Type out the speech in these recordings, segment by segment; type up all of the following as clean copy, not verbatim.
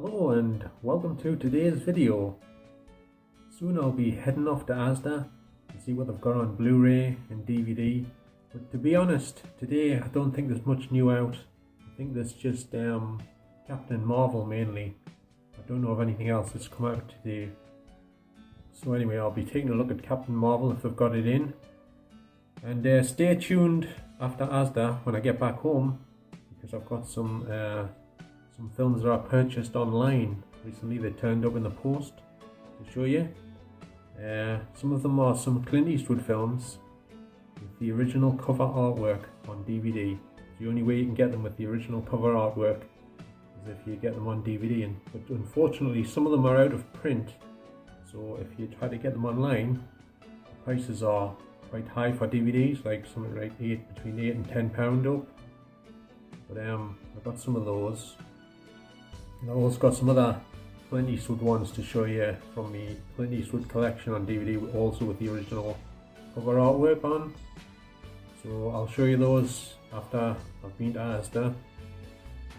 Hello and welcome to today's video. Soon I'll be heading off to Asda to see what they've got on Blu Ray and DVD. But to be honest, today I don't think there's much new out. I think there's just Captain Marvel mainly. I don't know of anything else that's come out today. So anyway, I'll be taking a look at Captain Marvel if they've got it in. And stay tuned after Asda when I get back home, because I've got some films that I purchased online recently. They turned up in the post to show you. Some of them are some Clint Eastwood films with the original cover artwork on DVD. The only way you can get them with the original cover artwork is if you get them on DVD, but unfortunately some of them are out of print, so if you try to get them online, the prices are quite high for DVDs, like something like between £8 and £10 up. But I've got some of those. And I've also got some other Clint Eastwood ones to show you from the Clint Eastwood collection on DVD, also with the original cover artwork on. So I'll show you those after I've been to Asda. And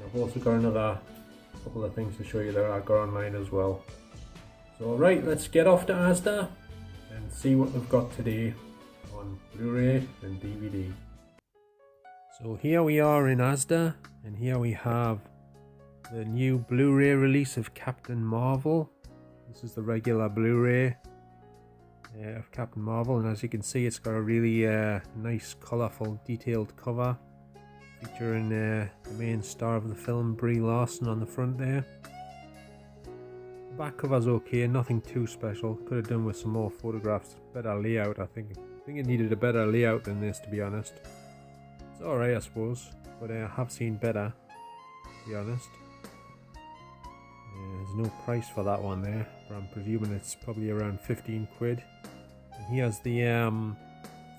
I've also got another couple of things to show you that I got online as well. So right, let's get off to Asda and see what they've got today on Blu-ray and DVD. So here we are in Asda, and here we have the new Blu-ray release of Captain Marvel. This is the regular Blu-ray of Captain Marvel, and as you can see, it's got a really nice, colourful, detailed cover featuring the main star of the film, Brie Larson, on the front there. The back cover's okay, nothing too special. Could have done with some more photographs, better layout. I think it needed a better layout than this, to be honest. It's alright, I suppose, but I have seen better, to be honest. There's no price for that one there, but I'm presuming it's probably around 15 quid. And here's the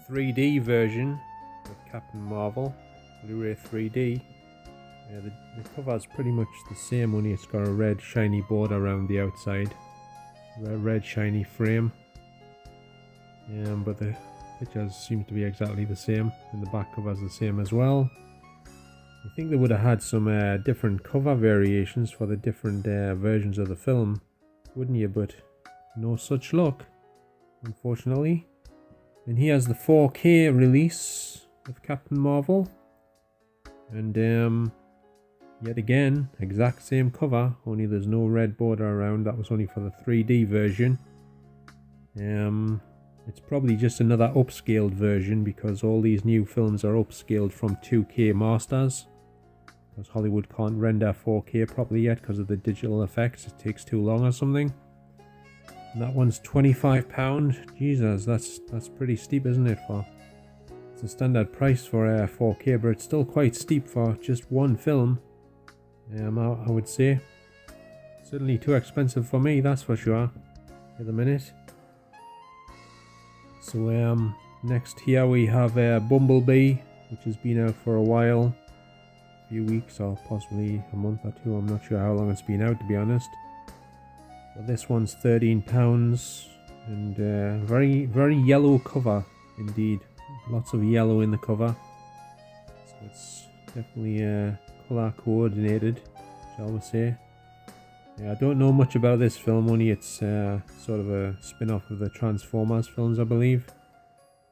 3D version of Captain Marvel, Blu-ray 3D. The cover's pretty much the same, only it's got a red shiny border around the outside, a red shiny frame. But the pictures seem to be exactly the same, and the back cover's the same as well. I think they would have had some different cover variations for the different versions of the film, wouldn't you? But no such luck, unfortunately. And here's the 4K release of Captain Marvel. And yet again, exact same cover, only there's no red border around. That was only for the 3D version. It's probably just another upscaled version, because all these new films are upscaled from 2K masters, because Hollywood can't render 4K properly yet because of the digital effects. It takes too long or something. And that one's £25. Jesus, that's pretty steep, isn't it? It's a standard price for 4K, but it's still quite steep for just one film. I would say certainly too expensive for me, that's for sure, at the minute. So next here we have Bumblebee, which has been out for a while, a few weeks or possibly a month or two. I'm not sure how long it's been out, to be honest. But this one's £13, and very, very yellow cover indeed. Lots of yellow in the cover, so it's definitely colour coordinated, shall we say. I don't know much about this film, only it's sort of a spin-off of the Transformers films, I believe.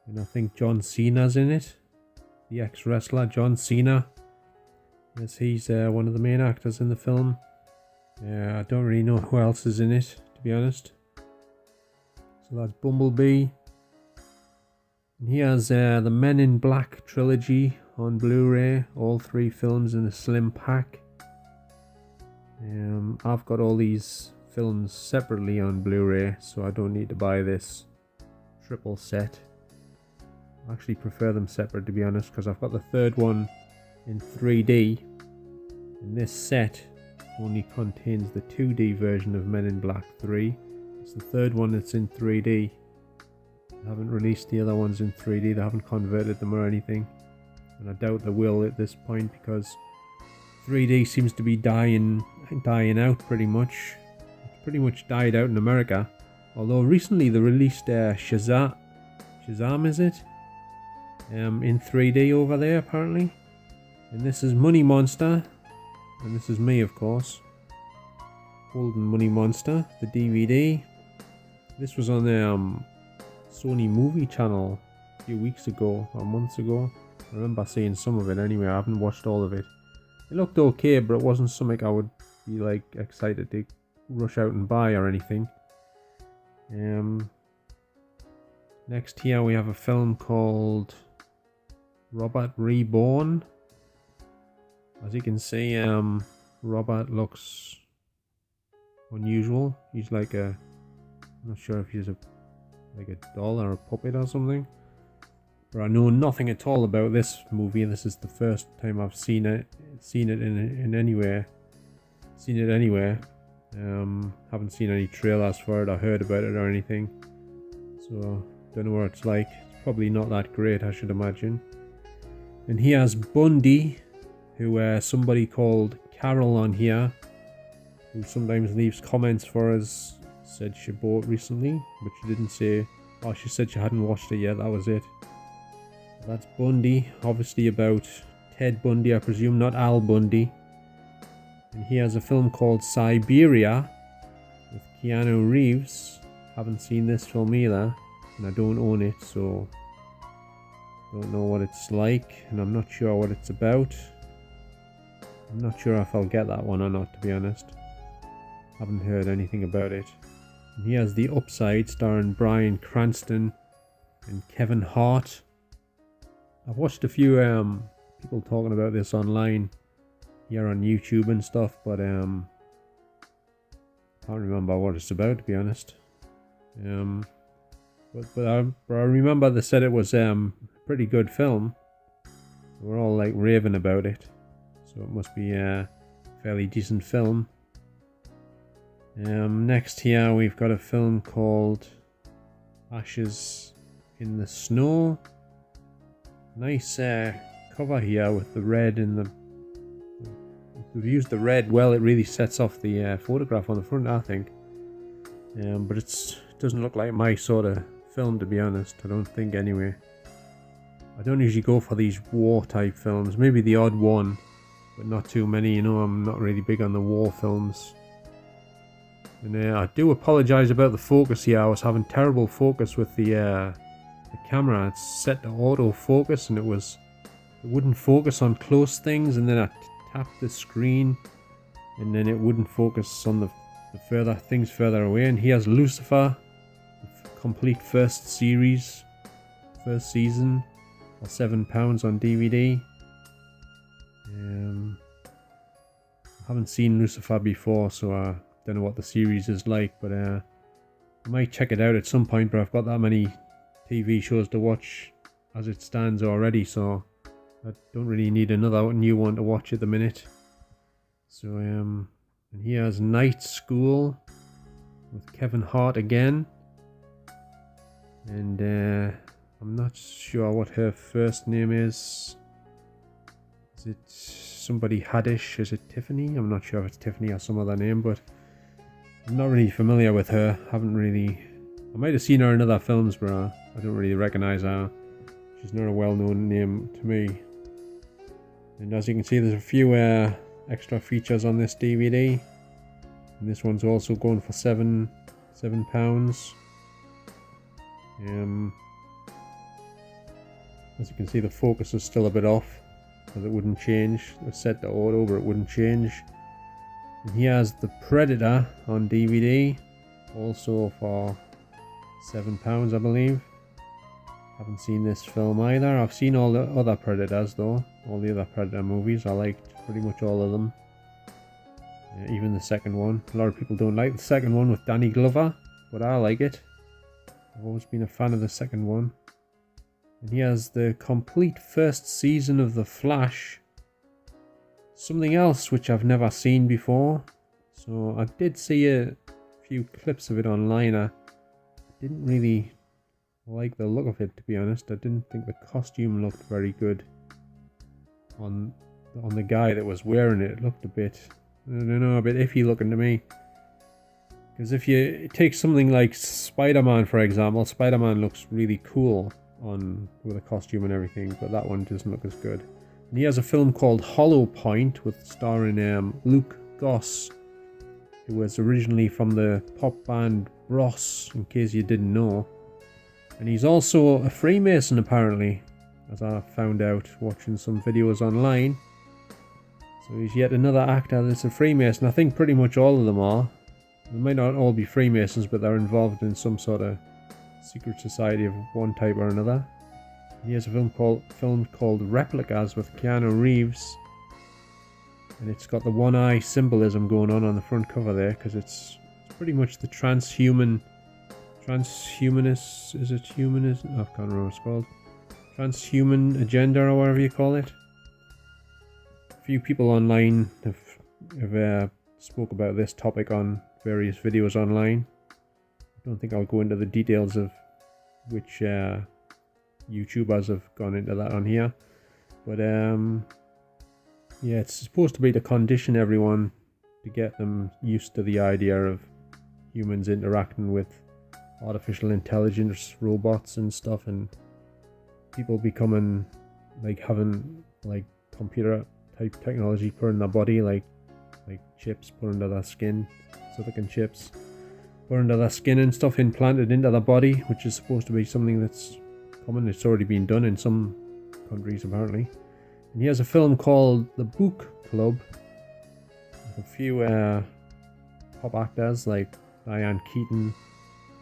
And I think John Cena's in it. The ex-wrestler John Cena. Yes, he's one of the main actors in the film. I don't really know who else is in it, to be honest. So that's Bumblebee. And here's the Men in Black trilogy on Blu-ray. All 3 films in a slim pack. I've got all these films separately on Blu-ray, so I don't need to buy this triple set. I actually prefer them separate, to be honest, because I've got the third one in 3D, and this set only contains the 2D version of Men in Black 3. It's the third one that's in 3D. They haven't released the other ones in 3D, they haven't converted them or anything, and I doubt they will at this point, because 3D seems to be dying out pretty much. It's pretty much died out in America. Although recently they released Shazam, is it? In 3D over there apparently. And this is Money Monster, and this is me, of course. Golden Money Monster, the DVD. This was on the Sony movie channel a few weeks ago, or months ago. I remember seeing some of it anyway. I haven't watched all of it. It looked okay, but it wasn't something I would be like excited to rush out and buy or anything. Next here we have a film called Robert Reborn. As you can see, Robert looks unusual. He's like I'm not sure if he's like a doll or a puppet or something. But I know nothing at all about this movie. This is the first time I've seen it anywhere. Haven't seen any trailers for it or heard about it or anything. So don't know what it's like. It's probably not that great, I should imagine. And he has Bundy, who somebody called Carol on here, who sometimes leaves comments for us, said she bought recently, but she didn't say. Oh, she said she hadn't watched it yet. That was it. That's Bundy, obviously about Ted Bundy, I presume, not Al Bundy. And he has a film called Siberia with Keanu Reeves. Haven't seen this film either, and I don't own it, so don't know what it's like, and I'm not sure what it's about. I'm not sure if I'll get that one or not, to be honest. Haven't heard anything about it. And he has The Upside, starring Bryan Cranston and Kevin Hart. I've watched a few people talking about this online here on YouTube and stuff, but I can't remember what it's about, to be honest. But I remember they said it was a pretty good film. We're all like raving about it, so it must be a fairly decent film. Next here we've got a film called Ashes in the Snow. Nice cover here with the red and the... We've used the red well. It really sets off the photograph on the front, I think. But it doesn't look like my sort of film, to be honest. I don't think, anyway. I don't usually go for these war type films. Maybe the odd one, but not too many. You know, I'm not really big on the war films. And I do apologise about the focus here. I was having terrible focus with the camera. It's set to auto focus, and it wouldn't focus on close things, and then I tapped the screen and then it wouldn't focus on the further things further away. And he has Lucifer, the complete first season for £7 on DVD. I haven't seen Lucifer before, so I don't know what the series is like, but I might check it out at some point. But I've got that many TV shows to watch as it stands already, so I don't really need another new one to watch at the minute. So and he has Night School with Kevin Hart again, and I'm not sure what her first name is. Is it somebody Haddish? Is it Tiffany? I'm not sure if it's Tiffany or some other name, but I'm not really familiar with her. I might have seen her in other films, but I don't really recognise her. She's not a well-known name to me. And as you can see, there's a few extra features on this DVD. And this one's also going for £7. As you can see, the focus is still a bit off, because it wouldn't change. It was set to auto, but it wouldn't change. And he has The Predator on DVD, also for £7, I believe. Haven't seen this film either. I've seen all the other Predators though. All the other Predator movies. I liked pretty much all of them. Even the second one. A lot of people don't like the second one with Danny Glover, but I like it. I've always been a fan of the second one. And he has the complete first season of The Flash. Something else which I've never seen before. So I did see a few clips of it online. I didn't really like the look of it, to be honest. I didn't think the costume looked very good on the guy that was wearing it. It looked a bit, I don't know, a bit iffy looking to me. Because if you take something like Spider-Man, for example, Spider-Man looks really cool with a costume and everything, but that one doesn't look as good. And he has a film called Hollow Point, with starring Luke Goss, It was originally from the pop band Bros, in case you didn't know. And he's also a Freemason apparently, as I found out watching some videos online. So he's yet another actor that's a Freemason. I think pretty much all of them are. They might not all be Freemasons, but they're involved in some sort of secret society of one type or another. He has a film called Replicas with Keanu Reeves. And it's got the one eye symbolism going on the front cover there, because it's pretty much the transhumanist, is it humanism? Oh, I can't remember what it's called. Transhuman agenda or whatever you call it. A few people online have spoke about this topic on various videos online. I don't think I'll go into the details of which YouTubers have gone into that on here. But yeah, it's supposed to be to condition everyone, to get them used to the idea of humans interacting with artificial intelligence, robots and stuff, and people becoming like having like computer type technology put in their body, like chips put under their skin, silicon chips put under their skin and stuff, implanted into their body, which is supposed to be something that's common. It's already been done in some countries apparently. And he has a film called The Book Club with a few pop actors like Diane Keaton,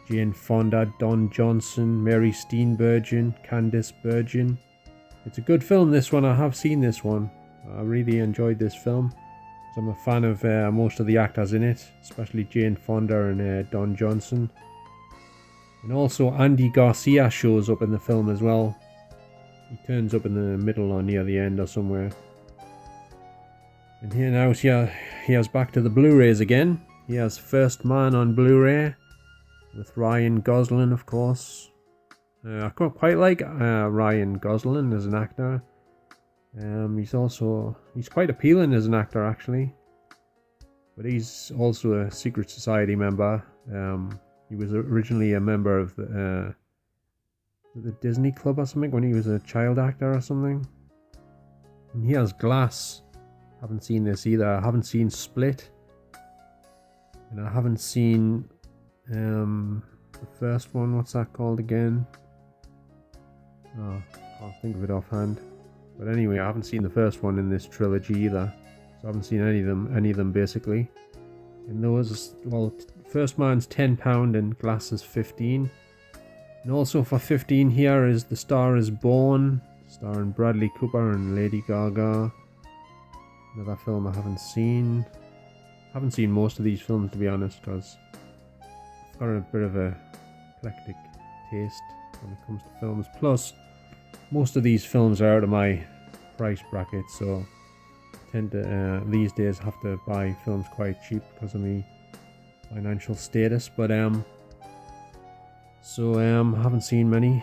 Jane Fonda, Don Johnson, Mary Steenburgen, Candice Bergen. It's a good film, this one. I have seen this one. I really enjoyed this film. So I'm a fan of most of the actors in it, especially Jane Fonda and Don Johnson. And also Andy Garcia shows up in the film as well. He turns up in the middle or near the end or somewhere. And here now, he has back to the Blu-rays again. He has First Man on Blu-ray with Ryan Gosling, of course. I quite like Ryan Gosling as an actor. He's quite appealing as an actor actually. But he's also a secret society member. He was originally a member of the Disney Club or something when he was a child actor or something. And he has Glass. Haven't seen this either. I haven't seen Split. And I haven't seen the first one. What's that called again? Oh, I can't think of it offhand. But anyway, I haven't seen the first one in this trilogy either. So I haven't seen any of them basically. And those, well, First Man's £10 and Glass is 15. And also for 15 here is The Star Is Born, starring Bradley Cooper and Lady Gaga. Another film I haven't seen. Haven't seen most of these films to be honest, because I've got a bit of a eclectic taste when it comes to films. Plus, most of these films are out of my price bracket, so I tend to these days have to buy films quite cheap because of my financial status. But so I haven't seen many.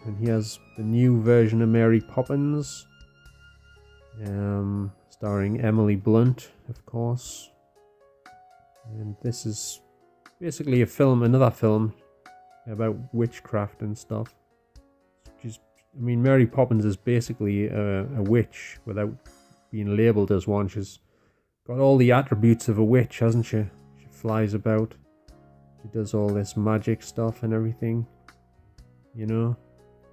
And he has the new version of Mary Poppins, starring Emily Blunt, of course. And this is basically another film about witchcraft and stuff. I mean, Mary Poppins is basically a witch without being labelled as one. She's got all the attributes of a witch, hasn't she? She flies about. She does all this magic stuff and everything. You know?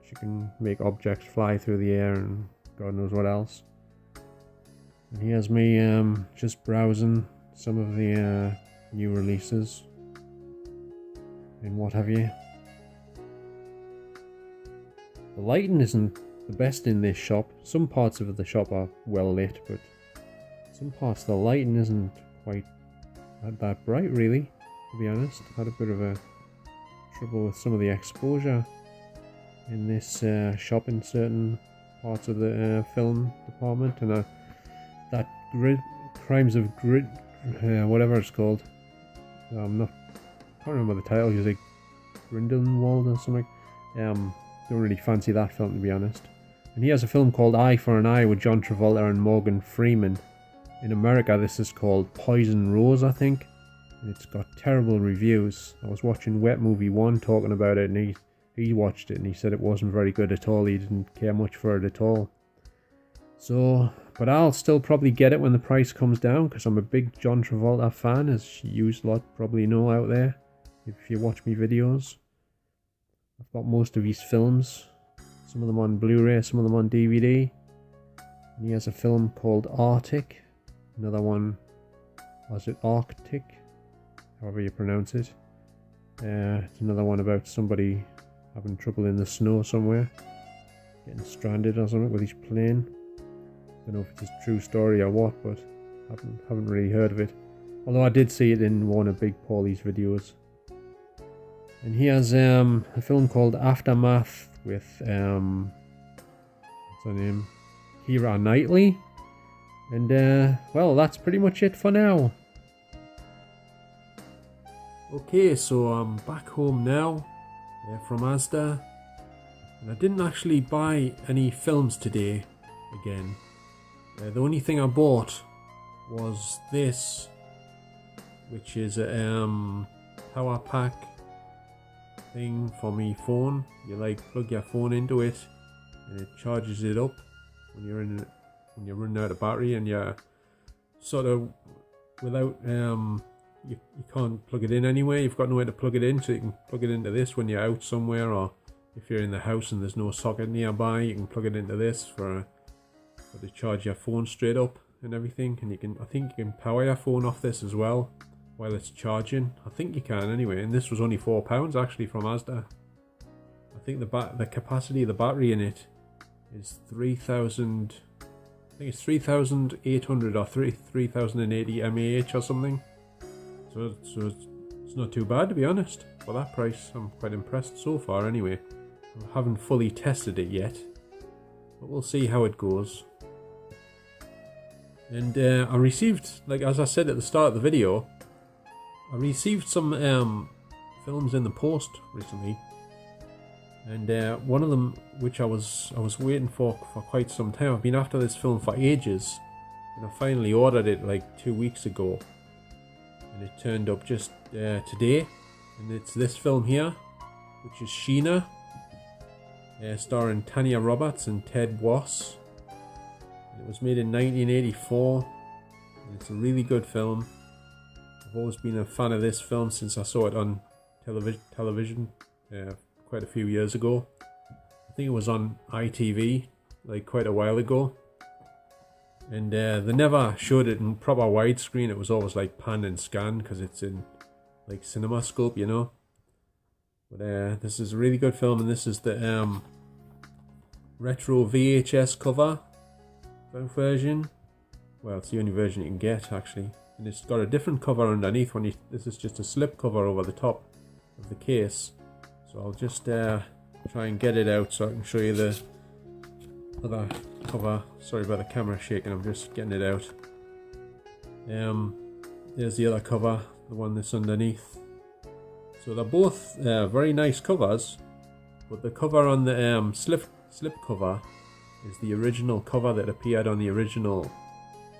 She can make objects fly through the air and God knows what else. And here's me just browsing some of the new releases and what have you. The lighting isn't the best in this shop. Some parts of the shop are well lit, but some parts of the lighting isn't quite that bright really, to be honest. Had a bit of a trouble with some of the exposure in this shop in certain parts of the film department, and that Crimes of Grit, whatever it's called. I can't remember the title. It's like Grindelwald or something. Don't really fancy that film, to be honest. And he has a film called Eye for an Eye with John Travolta and Morgan Freeman. In America, this is called Poison Rose, I think. And it's got terrible reviews. I was watching Wet Movie 1 talking about it, and he watched it and he said it wasn't very good at all. He didn't care much for it at all. So But I'll still probably get it when the price comes down, because I'm a big John Travolta fan, as you lot probably know out there, if you watch me videos. I've got most of his films, some of them on Blu Ray, some of them on DVD. And he has a film called Arctic, another one, or is it Arctic? However you pronounce it. It's another one about somebody having trouble in the snow somewhere, getting stranded or something with his plane. Don't know if it's a true story or what, but haven't really heard of it. Although I did see it in one of Big Paulie's videos. And he has a film called Aftermath with what's her name, Keira Knightley. And well, that's pretty much it for now. Okay, so I'm back home now from Asda, and I didn't actually buy any films today again. The only thing I bought was this, which is a power pack thing for me phone. You plug your phone into it and it charges it up when you're running out of battery, and you're sort of without you can't plug it in anywhere. You've got nowhere to plug it in, so you can plug it into this when you're out somewhere, or if you're in the house and there's no socket nearby, you can plug it into this to charge your phone straight up and everything. And I think you can power your phone off this as well while it's charging. I think you can anyway. And this was only £4 actually from Asda. I think the capacity of the battery in it is 3,000. I think it's 3,800 or 3,080 mAh or something. So it's not too bad, to be honest. For that price, I'm quite impressed so far anyway. I haven't fully tested it yet, but we'll see how it goes. And I received, as I said at the start of the video, I received some films in the post recently. And one of them, which I was waiting for quite some time. I've been after this film for ages, and I finally ordered it 2 weeks ago. And it turned up just today, and it's this film here, which is Sheena, starring Tanya Roberts and Ted Wass. And it was made in 1984, and it's a really good film. I've always been a fan of this film since I saw it on television quite a few years ago. I think it was on ITV quite a while ago. And they never showed it in proper widescreen. It was always pan and scan, because it's in cinema scope, you know. But this is a really good film, and this is the retro VHS cover version. Well, it's the only version you can get actually, and it's got a different cover underneath. This is just a slip cover over the top of the case. So I'll just try and get it out so I can show you the other cover. Sorry about the camera shaking, I'm just getting it out. There's the other cover, the one that's underneath. So they're both very nice covers, but the cover on the slip cover is the original cover that appeared on the original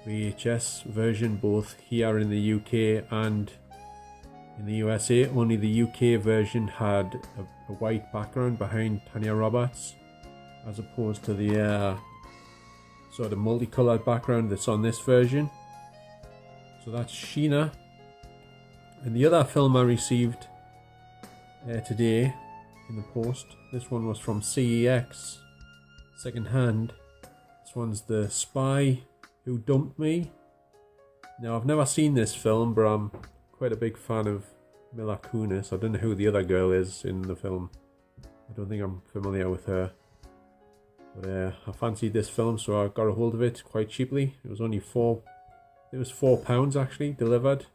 VHS version, both here in the UK and in the USA. Only the UK version had a white background behind Tanya Roberts, as opposed to the sort of multicolored background that's on this version. So that's Sheena. And the other film I received today in the post, this one was from CEX, second hand. This one's The Spy Who Dumped Me. Now, I've never seen this film, but I'm quite a big fan of Mila Kunis. I don't know who the other girl is in the film. I don't think I'm familiar with her. But I fancied this film, so I got a hold of it quite cheaply. It was only £4 actually, delivered.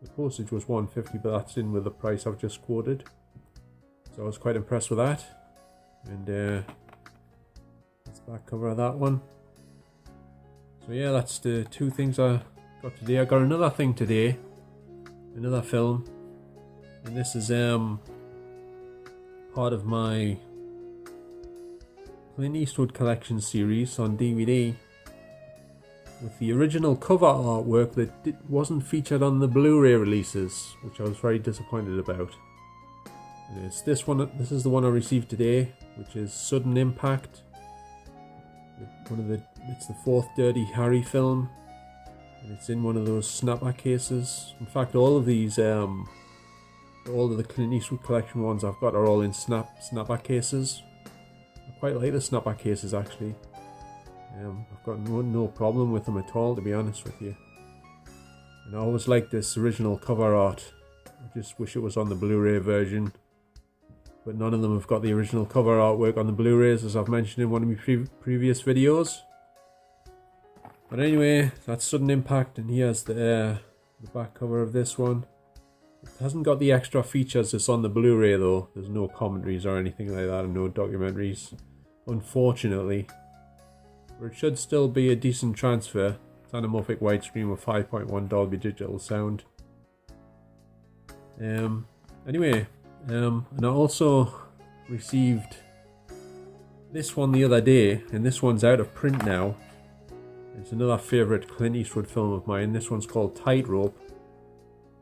The postage was £1.50, but that's in with the price I've just quoted. So I was quite impressed with that. And that's the back cover of that one. So yeah, that's the two things I got today. I got another thing today, another film, and this is part of my Clint Eastwood collection series on DVD, with the original cover artwork that wasn't featured on the Blu Ray releases, which I was very disappointed about. And it's this one. This is the one I received today, which is Sudden Impact. It's the fourth Dirty Harry film, and it's in one of those snapback cases. In fact, all of these, all of the Clint Eastwood collection ones I've got are all in snapback cases. I quite like the snapback cases actually. I've got no problem with them at all, to be honest with you. And I always like this original cover art. I just wish it was on the Blu Ray version. But none of them have got the original cover artwork on the Blu-rays, as I've mentioned in one of my previous videos. But anyway, that's Sudden Impact, and here's the back cover of this one. It hasn't got the extra features that's on the Blu-ray though. There's no commentaries or anything like that, and no documentaries, unfortunately. But it should still be a decent transfer. It's anamorphic widescreen with 5.1 Dolby Digital sound. Anyway. And I also received this one the other day, and this one's out of print now. It's another favourite Clint Eastwood film of mine. This one's called Tightrope.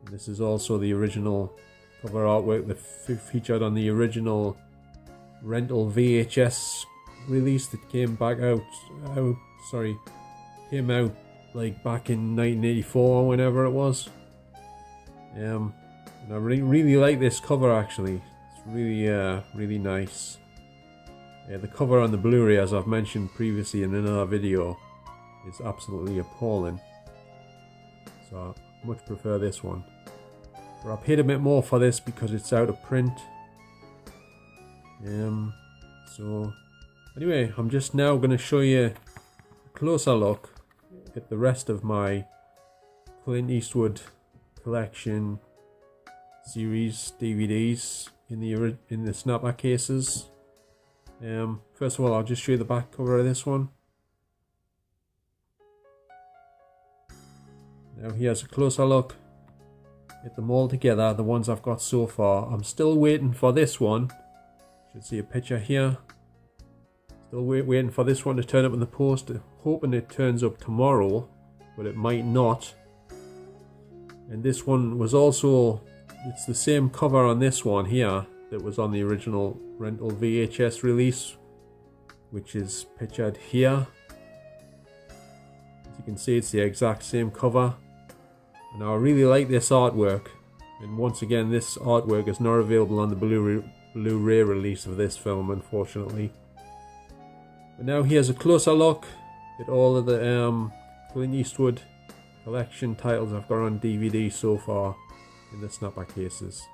And this is also the original cover artwork that featured on the original rental VHS release that came out like back in 1984 or whenever it was. And I really like this cover actually. It's really nice. The cover on the Blu-ray, as I've mentioned previously in another video, is absolutely appalling. So I much prefer this one. But I paid a bit more for this because it's out of print. So anyway, I'm just now going to show you a closer look at the rest of my Clint Eastwood collection series DVDs in the snapback cases. First of all, I'll just show you the back cover of this one. Now here's a closer look at them all together, the ones I've got so far. I'm still waiting for this one. You should see a picture here. Still waiting for this one to turn up in the post. Hoping it turns up tomorrow, but it might not. And this one was also, it's the same cover on this one here that was on the original rental VHS release, which is pictured here. As you can see, it's the exact same cover. And I really like this artwork. And once again, this artwork is not available on the Blu-ray release of this film, unfortunately. But now here's a closer look at all of the Clint Eastwood collection titles I've got on DVD so far in the snapback cases.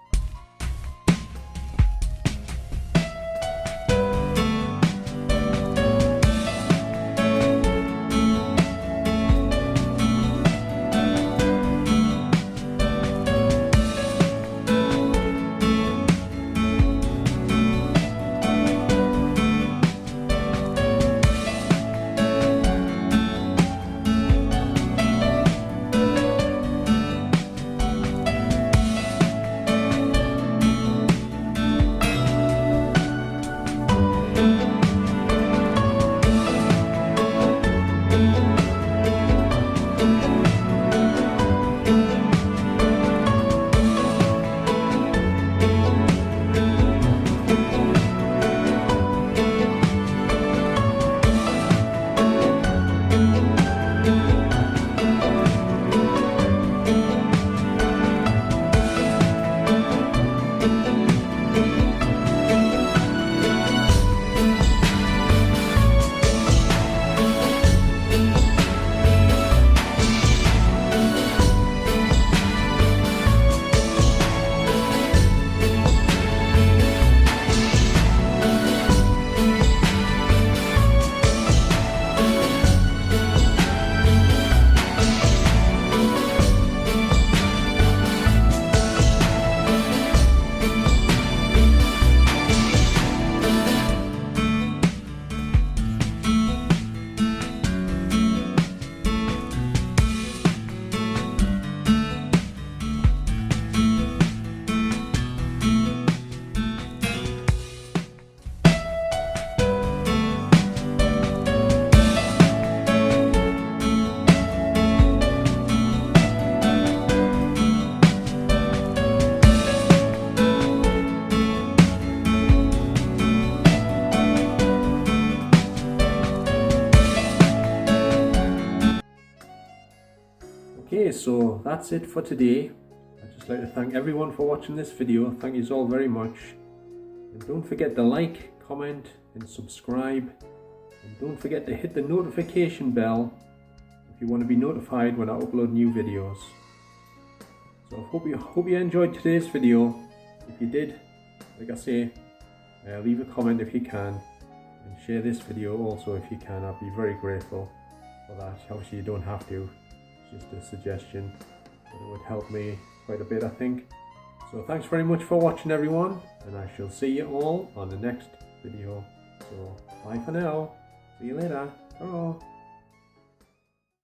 Okay, so that's it for today. I'd just like to thank everyone for watching this video. Thank you all very much. And don't forget to like, comment and subscribe. And don't forget to hit the notification bell if you want to be notified when I upload new videos. So I hope you enjoyed today's video. If you did, like I say, leave a comment if you can. And share this video also if you can. I'll be very grateful for that. Obviously you don't have to. It's just a suggestion. But it would help me quite a bit, I think. So thanks very much for watching everyone. And I shall see you all on the next video. So bye for now. See you later. Ta-ra.